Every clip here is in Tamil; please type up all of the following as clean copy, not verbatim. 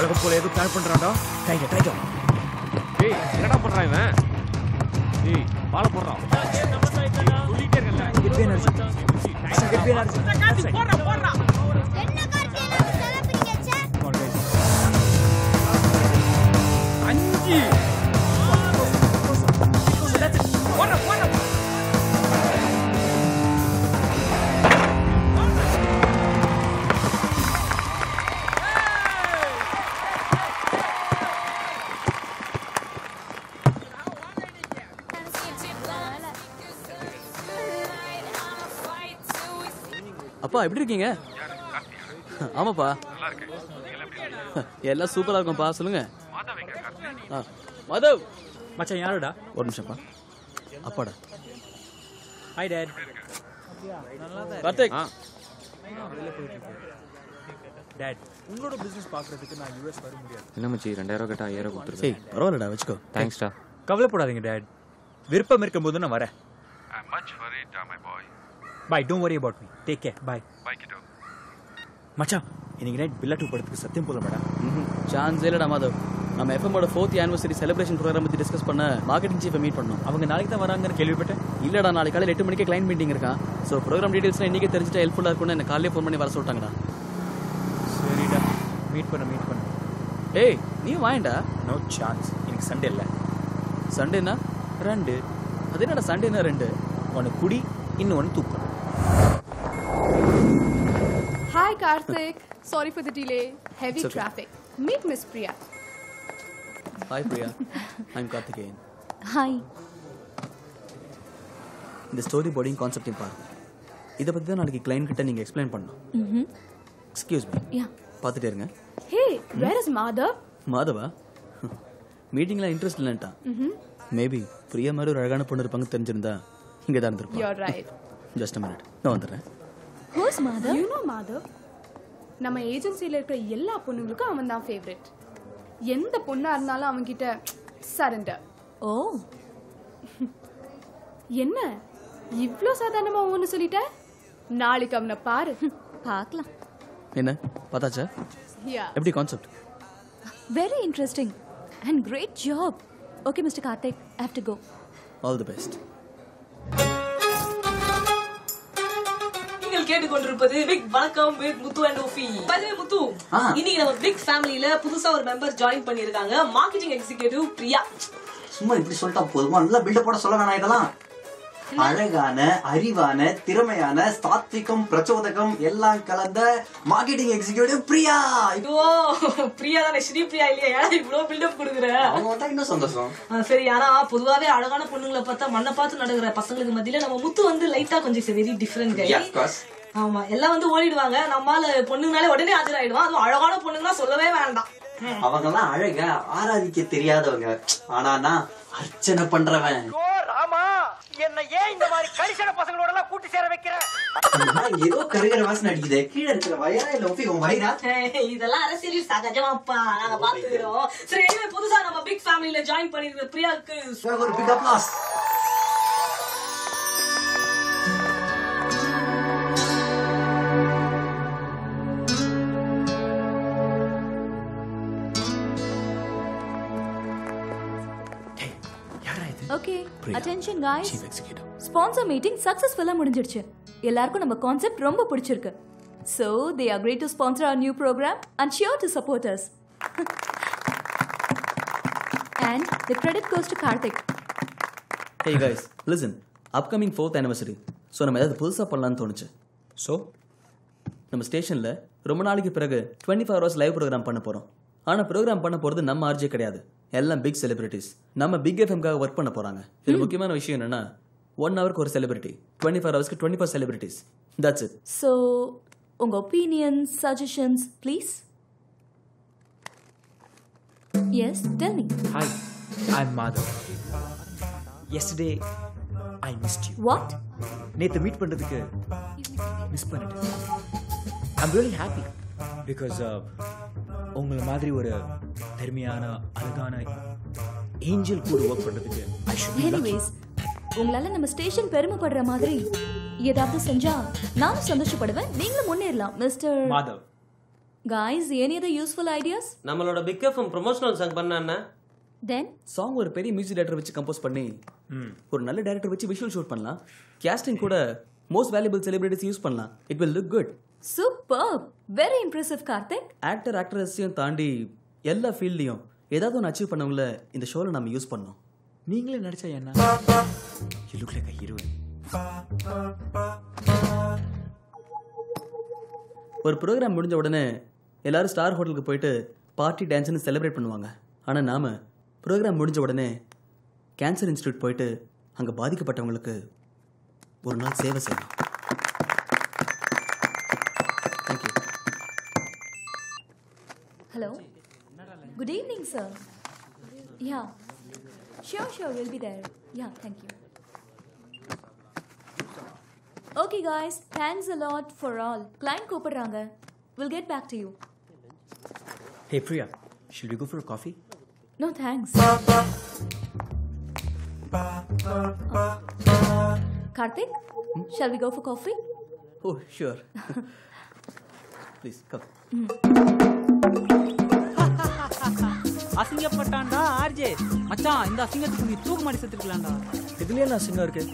உலகம் போல ஏதோ பிளான் பண்றான்டா. டைட்டா. ஏய் என்னடா பண்றான் இவன்? ஏய் பால போடுறான். சொல்லிட்டே இருக்கல. Get B energy. கார்த்தி போடுறா. என்ன கார்த்தி என்ன செலப்ரிங்க ச்சே. 5 போடுறா. அப்பா எப்படி இருக்கீங்க? ஆமாப்பா எல்லாம் சூப்பரா இருக்கும்ப்பா. சொல்லுங்க. மாதவ் மச்சான் யாருடா? ஒரு நிமிஷம்ப்பா. அப்பாடா. Hi dad. கார்த்திக். டாட் உங்களோட பிசினஸ் பார்க்கிறதுக்கு நான் யுஎஸ் வர முடியாது. என்ன மச்சி 2000 கேட்டா 5000 கொடுத்துருக்கேன். ஏய் பரவாயில்லடா வச்சுக்கோ. தேங்க்ஸ்டா. கவலைப்படாதீங்க டாட். விருப்பம் இருக்கும்போது நான் வரேன். I'm much worried, my boy. Bye, don't worry about me. Take care. Bye. Bye, kiddo. மச்சான் இன்னைக்கு நைட் பில்லா 2 படத்துக்கு சத்தியம் போல மேடம். சான்ஸ் இல்லடா மாதவ். நம்ம எஃப்எம்மோட 4th anniversary celebration program பத்தி டிஸ்கஸ் பண்ண மார்க்கெட்டிங் சீஃபை மீட் பண்ணோம். அவங்க நாளைக்கு தான் வராங்கன்னு கேள்விப்பட்டேன். இல்லடா நாளைக்கு காலையில் 8 மணிக்கு கிளைண்ட் மீட்டிங் இருக்கான். ஸோ ப்ரோக்ராம் டீடைல்ஸ்லாம் இன்னைக்கே தெரிஞ்சுட்டா ஹெல்ப்ஃபுல்லாக இருக்கும்னு என்ன காலையிலே ஃபோன் பண்ணி வர சொல்லிட்டாங்கடா. சரிடா மீட் பண்ண. ஏய் நீ வாயண்டா. No chance. இன்னைக்கு சண்டே இல்லை. சண்டேனா 2. அது என்னடா சண்டேனா 2? ஒன்று குடி இன்னொன்று தூக்கம். Hi Karthik, sorry for the delay. Heavy It's okay. traffic. Meet Miss Priya. Hi Priya. I'm Karthikeyan. Hi. இந்த ஸ்டோரி போர்டிங் கான்செப்டையும் பாருங்க. இதை பற்றி தான் நாளைக்கு கிளைண்ட் கிட்ட நீங்கள் எக்ஸ்பிளைன் பண்ணணும். Excuse me. யா. பார்த்துட்டே இருங்க. Hey, where is Madhav? மாதவா மீட்டிங்ல இன்ட்ரெஸ்ட் இல்லைன்ட்டான். மேபி பிரியா மாதிரி ஒரு அழகான பொண்ணு இருப்பாங்க தெரிஞ்சிருந்தா இங்கே தான் இருந்திருப்பா. You're right. Just a minute. நான் வந்துடுறேன். Who's Madhav? You know Madhav? நம்ம ஏஜென்சில இருக்கிற எல்லா பொண்ணுங்களுக்கும் அவன் தான் ஃபேவரட். எந்த பொண்ணா இருந்தாலும் அவன் கிட்ட சரண்டர். ஓ. என்ன இவ்ளோ சாதாரணமா ஒன்னு சொல்லிட்ட? நாளைக்கு அவனை பாரு. பார்க்கலாம். என்ன பார்த்தாச்சா? யா. எப்படி concept? Very interesting and great job. Okay, Mr. Karthik, I have to go. All the best. நீங்கள் கேட்டுக்கொண்டிருப்பது big Vanakkam with Muthu and ஓஃபி. பை தி வே முத்து, இன்னைக்கு நம்ம பிக் ஃபேமிலில புதுசா ஒரு மெம்பர் ஜாயின் பண்ணிருக்காங்க. Marketing executive Priya. சும்மா இப்படி சொல்லிட்டா போதுமா? நல்லா பில்டப் போட சொல்ல வேணாம். இதெல்லாம் அழகான, அறிவான, திறமையான, சாத்விகம், பிரச்சோதகம் எல்லாம் கலந்த மார்க்கெட்டிங் எக்ஸிகியூட்டிவ் பிரியா. ஓ பிரியா தானே, ஸ்ரீ பிரியா இல்லையா? இவ்வளவு பில்டப் கொடுக்குற. அவங்க வந்தா இன்னும் சந்தோஷம். சரி, ஆனா பொதுவாவே அழகான பொண்ணுங்களை பார்த்தா மண்ணை பார்த்து நடக்கிற பசங்களுக்கு மத்தியில நம்ம முத்து வந்து லைட்டா கொஞ்சம் வெரி டிஃபரெண்ட் கை. ஆமா, எல்லாம் வந்து ஓடிடுவாங்க. நம்மால பொண்ணுங்கனாலே உடனே ஆஜராயிடுவான். அதுவும் அழகான பொண்ணுங்கன்னா சொல்லவே வேண்டாம். அவங்க எல்லாம் அழக ஆராதிக்க தெரியாதவங்க. ஆனா நான் அர்ச்சனை பண்றவன். என்ன ஏன் இந்த மாதிரி கரிசன பசங்களோட எல்லாம் கூட்டி சேர வைக்கிற? ஏதோ கருகிற வாசனை அடிக்குது. கீழே இருக்கிற வயரா இல்ல ஒப்பி உன் வயிறா? இதெல்லாம் அரசியல் சகஜமாப்பா, நாங்க பாத்துக்கிறோம். சரி, இனிமே புதுசா நம்ம பிக் ஃபேமிலில ஜாயின் பண்ணிருக்கிற பிரியாக்கு ஒரு big applause. Okay, attention guys. Chief Executive. Sponsor meeting successfully முடிஞ்சிருச்சு. எல்லாருக்கும் நம்ம கான்செப்ட் ரொம்ப பிடிச்சிருக்கு. So they agreed to sponsor our new program and sure to support us. And the credit goes to Karthik. Hey guys, listen. Upcoming 4th anniversary. So நம்ம ஏதாவது புதுசா பண்ணலாம்னு தோணுச்சு. So நம்ம ஸ்டேஷன்ல ரொம்ப நாளைக்கு பிறகு 24 hours லைவ் ப்ரோக்ராம் பண்ண போறோம். ஆனா ப்ரோக்ராம் பண்ண போறது நம்ம ஆர்ஜே கிடையாது. எல்லாம் பிக் செலிபிரிட்டிஸ். நம்ம பிக் எஃப்எம்காக ஒர்க் பண்ண போறாங்க. இது முக்கியமான விஷயம் என்னன்னா 1 ஹவருக்கு ஒரு செலிபிரிட்டி, 24 ஹவர்ஸ்க்கு 24 செலிபிரிட்டிஸ். That's it. So உங்க opinions, suggestions, please. Yes, tell me. hi, I'm Madhav. Yesterday I missed you. What? நேத்து மீட் பண்றதுக்கு மிஸ் பண்ணிட்டேன். I'm really happy because உங்கள மாதிரி ஒரு பெருமையான அழகான ஏஞ்சல் கூட ஒர்க் பண்றதுக்கு I should be lucky. Anyways, உங்களால நம்ம ஸ்டேஷன் பெருமைப்படுற மாதிரி ஏதாவது செஞ்சா நானும் சந்தோஷப்படுவேன், நீங்களும் முன்னேறலாம் mister Madhav. Guys, any other useful ideas? நம்மளோட பிக் எஃப்எம் ப்ரொமோஷனல் சாங் பண்ணா என்ன? Then? சாங் ஒரு பெரிய மியூசிக் டைரக்டர் வச்சு கம்போஸ் பண்ணி ஒரு நல்ல டைரக்டர் வச்சு விஷுவல் ஷூட் பண்ணலாம். கேஸ்டிங் கூட மோஸ்ட் வேல்யூபிள் செலிபிரிட்டிஸ் யூஸ் பண்ணலாம். It will look good. Superb. Very impressive, Karthik. Actor ஆக்ட்ரஸையும் தாண்டி எல்லா ஃபீல்ட்லையும் ஏதாவது ஒன்று அச்சீவ் பண்ணவங்கள இந்த ஷோவில் நம்ம யூஸ் பண்ணோம். நீங்களே நடிச்சா என்ன? You look like a heroine. ஒரு ப்ரோக்ராம் முடிஞ்ச உடனே எல்லாரும் ஸ்டார் ஹோட்டலுக்கு போயிட்டு பார்ட்டி டான்ஸ்னு செலிப்ரேட் பண்ணுவாங்க. ஆனால் நாம ப்ரோக்ராம் முடிஞ்ச உடனே கேன்சர் இன்ஸ்டியூட் போயிட்டு அங்கே பாதிக்கப்பட்டவங்களுக்கு ஒரு நாள் சேவை செய்யணும். Thank you. Hello. Good evening, sir. Yeah. Sure, we'll be there. Yeah, thank you. Okay, guys. Thanks a lot for all. Client கூப்பிடுறாங்க. We'll get back to you. Hey Priya, should we go for a coffee? No, thanks. Karthik, shall we go for coffee? Oh, sure. Please, come. அசிங்கப்பட்டான்டா ஆர்ஜே. மச்சான் இந்த அசிங்கத்துக்கு நீ தூக்கு மாடி செத்துக்கலாம்டா. இதுலயே நான் அசிங்கம் இருக்கு.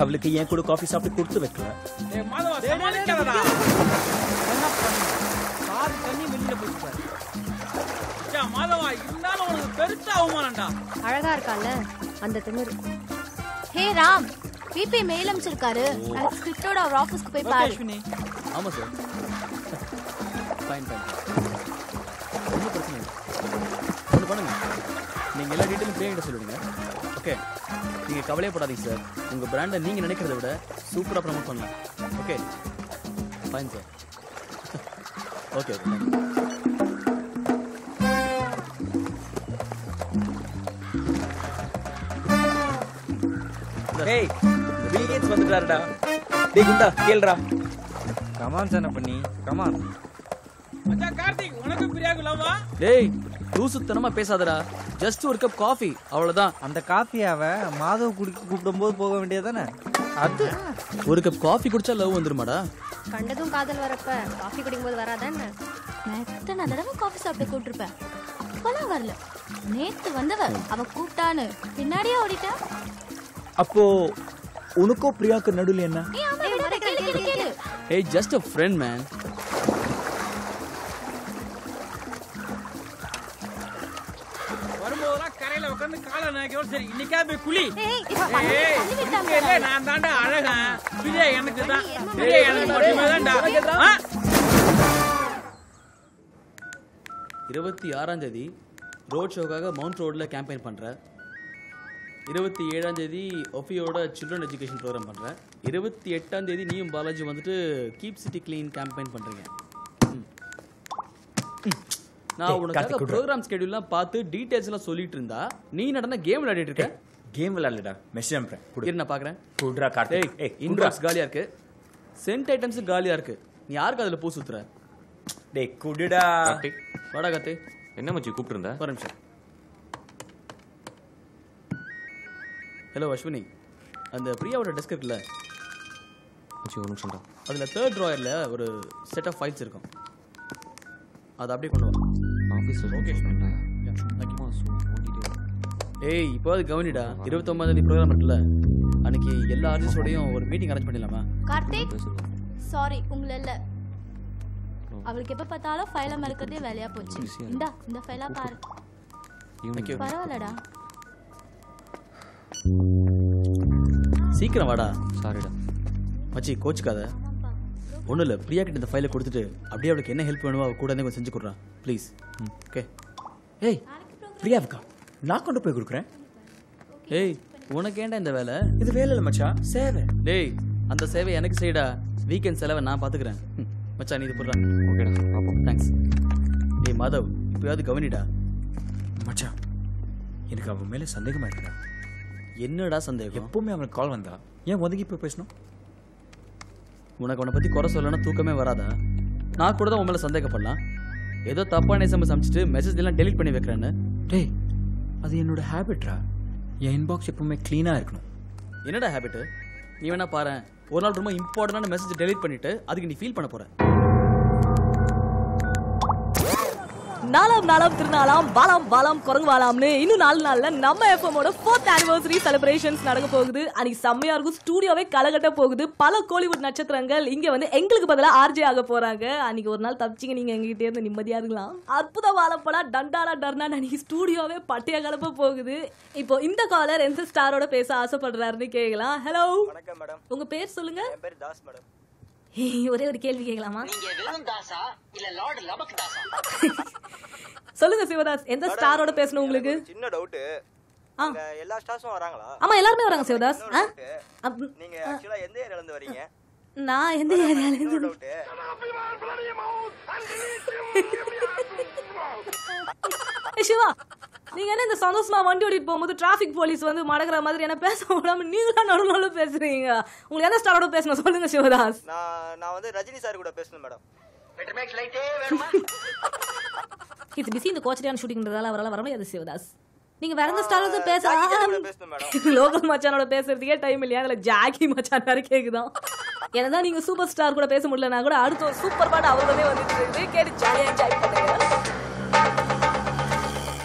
அவளுக்கு ஏன் கூட காஃபி சாப்பிட்டு கொடுத்து வைக்கல. டேய் மாதவா சமாளிக்காதடா. என்ன பண்ணு? கார் தண்ணி வெளியில போயிடுச்சு. மச்சான் மாதவா இருந்தாலும் உனக்கு பெருச அவமானம்டா. அழகா இருக்கால அந்த திமிரு. Hey Ram, BP mail அனுப்பிச்சிருக்காரு. நான் ஸ்கிரிப்டோட அவர் ஆபீஸ்க்கு போய் பாரு. ஆமாம் சார். ஃபைன். ஒன்றும் பிரச்சனை இல்லை. ஒன்று பண்ணுங்க, நீங்கள் எல்லா டீட்டெயிலும் பிரியாங்கிட்ட சொல்லிவிடுங்க. ஓகே, நீங்கள் கவலையப்படாதீங்க சார். உங்கள் பிராண்டை நீங்கள் நினைக்கிறத விட சூப்பராக ப்ரமோட் பண்ணலாம். Okay fine sir. ஓகே டேய் பில் கேட்ஸ் வந்துட்டாருடா. டேய் குண்டா கேளுடா. கமான் சன பண்ணி கமான். மச்சான் கார்த்திக் உனக்கு பிரியாக்கு லவ்வா? டேய் லூசுத்தனமா பேசாதடா. ஜஸ்ட் ஒரு கப் காஃபி அவ்வளவுதான். அந்த காஃபியாவ மாதவ குடிக்க கூப்பிடும்போது போக வேண்டியதானே? அது ஒரு கப் காஃபி குடிச்சா லவ் வந்துருமாடா? கண்டதும் காதல் வரப்ப காஃபி குடிக்கும்போது வராதானே? நான் எத்தனை தடவை காஃபி சாப்பிட்டு கூப்பிட்டுருப்பேன். அப்பெல்லாம் வரல. நேத்து வந்தவ அவ கூப்பிட்டான்னு பின்னாடியே ஓடிட்டா. அப்போ உனக்கும் பிரியாக்கு நடுவில் என்ன? Hey, just a friend, man. வரும்போதெல்லாம் கரையில உட்காந்து காலை நினைக்கிறோம். சரி இன்னைக்கா போய் குளி. நான் தாண்டா அழகா. பிரியா எனக்கு தான். பிரியா எனக்கு மட்டுமே தான்டா. 26ஆம் தேதி ரோட் ஷோக்காக மவுண்ட் ரோட்ல கேம்பெயின் பண்றேன். 27ஆம் தேதி ஒஃபியோட சில்ட்ரன் எஜுகேஷன் ப்ரோக்ராம் பண்ணுறேன். 28ஆம் தேதி நீயும் பாலாஜி வந்துட்டு கீப் சிட்டி கிளீன் கேம்பெயின் பண்ணுறீங்க. நான் உனக்காக ப்ரோக்ராம் ஸ்கெடியூல்லாம் பார்த்து டீடைல்ஸ்லாம் சொல்லிட்டு இருந்தா நீ நடந்த கேம் விளையாடிட்டு இருக்க. கேம் விளையாடலடா, மெசேஜ் அனுப்புறேன். இரு நான் பார்க்குறேன். குட்ரா கார்த்திக். ஏய் இன்பாக்ஸ் காலியாக இருக்கு, சென்ட் ஐட்டம்ஸும் காலியாக இருக்கு. நீ யாருக்கு அதில் பூ சுத்துற? டேய் குடுடா. வாடா கார்த்தி. என்ன மச்சி கூப்பிட்டுருந்தா? ஒரு நிமிஷம். ஹலோ அஸ்வினி, அந்த பிரியாவோட டெஸ்க் இருக்குல்ல மச்சி ஒரு நிமிஷம்டா. அதில் 3rd ட்ராயரில் ஒரு செட் ஆஃப் ஃபைல்ஸ் இருக்கும். அதை அப்படியே கொண்டு வா. ஆஃபீஸில் ஓகே ஏய் இப்போ அது கவனிடா. 29ஆம் தேதி ப்ரோக்ராம் இருக்குல்ல, அன்னைக்கு எல்லா ஆர்டிஸ்டோடையும் ஒரு மீட்டிங் அரேஞ்ச் பண்ணிடலாமா? கார்த்திக் சாரி உங்களை இல்ல. அவளுக்கு எப்ப பார்த்தாலும் ஃபைல மறக்கிறதே வேலையா போச்சு. இந்த ஃபைலா பாரு. பரவாயில்லடா. சீக்கிரம் வாடா. சாரிடா மச்சி கோச்சுக்காத. ஒன்றும் இல்லை, பிரியா கிட்ட இந்த ஃபைலை கொடுத்துட்டு அப்படியே அவளுக்கு என்ன ஹெல்ப் வேணுமோ அவள் கூட கொஞ்சம் செஞ்சு கொடுறான் ப்ளீஸ். ஓகே. ஏய் பிரியாவுக்கா நான் கொண்டு போய் கொடுக்குறேன். ஏய் உனக்கு ஏன்டா இந்த வேலை? இது வேலை இல்லை மச்சான், சேவை. டேய் அந்த சேவை எனக்கு செய்யடா. வீக்கெண்ட் செலவை நான் பார்த்துக்கிறேன். மச்சான் நீ இது போடுறான். ஓகேடா பார்ப்போம். தேங்க்ஸ். ஏய் மாதவ் இப்போயாவது கவனிடா. மச்சான் எனக்கு அவன் மேலே சந்தேகமா இருக்குடா. என்னடா சந்தேகம்? எப்பவுமே அவனுக்கு கால் வந்தா ஏன் ஒதுங்கி போய் பேசணும்? உனக்கு அவனை பற்றி குறை சொல்லனா தூக்கமே வராதா? நான் கூட தான் உன் மேலே சந்தேகப்படலாம். ஏதோ தப்பான எஸ்எம்எஸ் அனுப்பிச்சிட்டு மெசேஜ் எல்லாம் டெலிட் பண்ணி வைக்கிறேன்னு. டேய் அது என்னோட ஹேபிட்ரா. என் இன்பாக்ஸ் எப்பவுமே க்ளீனாக இருக்கணும். என்னடா ஹேபிட்டு? நீ வேணா பாரு, ஒரு நாள் ரொம்ப இம்பார்ட்டண்டான மெசேஜ் டெலிட் பண்ணிட்டு அதுக்கு நீ ஃபீல் பண்ண போற. நாளாம் திருநாளாம் பாலாம் குரங்கு வாலாம்னு இன்னும் 4 நாள்ல நம்ம எஃப்எம்மோட 4th anniversary செலிப்ரேஷன்ஸ் நடக்க போகுது. அன்னைக்கு செம்மையா இருக்கும், ஸ்டூடியோவே கலகட்ட போகுது. பல கோலிவுட் நட்சத்திரங்கள் இங்க வந்து எங்களுக்கு பதிலா ஆர்ஜே ஆக போறாங்க. அன்னைக்கு ஒரு நாள் தப்பிச்சிங்க நீங்க எங்ககிட்ட இருந்து நிம்மதியா இருக்கலாம். அற்புத வாழப்படா டண்டாடா டர்னா அன்னைக்கு ஸ்டூடியோவே பட்டைய கலப்ப போகுது. இப்போ இந்த காலர் எந்த ஸ்டாரோட பேச ஆசைப்படுறாருன்னு கேட்கலாம். ஹலோ வணக்கம் மேடம், உங்க பேர் சொல்லுங்க. என் பேர் தாஸ் மேடம். ஒரே ஒரு கேள்வி கேட்கலாமா? நீங்க வெறும் தாசா இல்ல லார்ட் லபக் தாசா? சொல்லுங்க சிவதாஸ், எந்த ஸ்டாரோட பேசணும் உங்களுக்கு? சின்ன டவுட், எல்லா ஸ்டார்ஸும் வராங்களா? ஆமா எல்லாருமே வராங்க சிவதாஸ். நீங்க ஆக்சுவலா எந்த ஏரியால இருந்து வரீங்க? நான் எந்த ஏரியால இருந்து? சிவா, நீங்க என்ன இந்த சந்தோஷமா வண்டி ஓட்டிட்டு போகும்போது டிராபிக் போலீஸ் வந்து மடங்குற மாதிரி என்ன பேச விடாம நீங்களா நடுவில் பேசுறீங்க? உங்களுக்கு எந்த ஸ்டாரோட பேசணும் சொல்லுங்க சிவதாஸ். நான் வந்து ரஜினி சார் கூட பேசணும் மேடம். இது பிஸி, இந்த கோச்சரியான ஷூட்டிங்ன்றதால அவரால் வர முடியாது சிவதாஸ். நீங்க வேற எந்த ஸ்டாரோட பேச லோக்கல் மச்சானோட பேசுறதுக்கே டைம் இல்லையா? அதுல ஜாக்கி மச்சான் வேற கேக்குதான். என்னதான் நீங்க சூப்பர் ஸ்டார் கூட பேச முடியலன்னா கூட அடுத்த சூப்பர் பாட்டு அவரோடவே வந்துட்டு இருக்குது. கேட்டு ஜாலியா என்ஜாய் பண்ணுங்க.